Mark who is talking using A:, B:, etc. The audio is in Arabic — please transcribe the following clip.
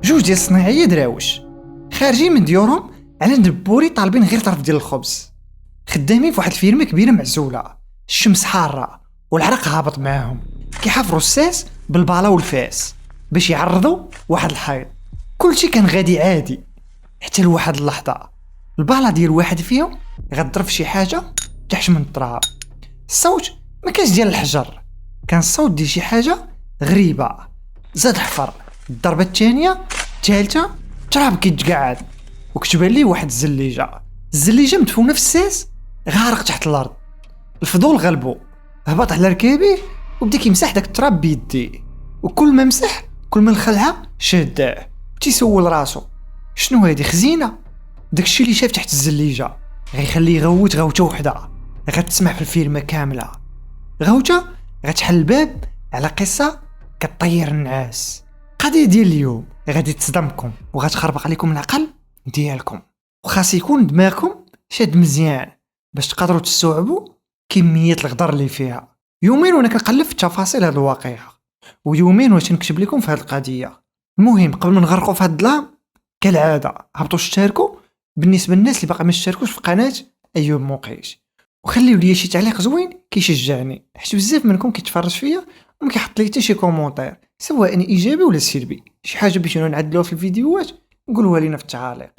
A: جوج ديال الصناعيه دراوش خارجين من ديورهم على ندبوري طالبين غير طرف ديال الخبز، خدامين في واحد الفيرمه كبيره معزوله، الشمس حاره والعرق هابط معاهم، كيحافروا الساس بالبالا والفاس باش يعرضوا واحد الحيط. كلشي كان غادي عادي حتى لواحد اللحظه البالا ديال واحد فيهم غضرب في شي حاجه تحت من التراب. الصوت ما كانش ديال الحجر، كان الصوت ديال شي حاجه غريبه. زاد حفر، الضربه الثانيه الثالثه التراب كيتقعد وكتبان ليه واحد الزليجه مدفونه في الساس غارق تحت الارض. الفضول غلبو، هبط على ركابيه وبدا كيمسح داك التراب بيديه، وكل ما مسح كل ما الخلعه شاداه وتيسول راسو شنو هادي خزينه. داكشي اللي شاف تحت الزليجه غيخليه يغوت غوته وحده غتسمع في الفيلم كامله، غوته غتحل الباب على قصه كطير النعاس. قضيه ديال اليوم غادي تصدمكم وغتخربق عليكم العقل ديالكم، وخاص يكون دماغكم شاد مزيان باش تقدروا تستوعبوا كميه الغدر اللي فيها. يومين وانا كنقلب في تفاصيل هذه الواقعه، ويومين واش نكتب لكم في هذه القضيه. المهم قبل ما نغرقوا في هذا الظلام كالعاده هبطوا اشتركوا بالنسبه للناس اللي باقي ما اشتركوش في قناه ايوب موقيش، وخليوا لي شي تعليق زوين كيشجعني، حيت بزاف منكم كيتفرج فيا وما كيحط لي حتى شي كومونتير سواء ايجابي ولا سلبي، شي حاجه باش نعدلوها في الفيديوهات نقولوها لينا في التعاليق.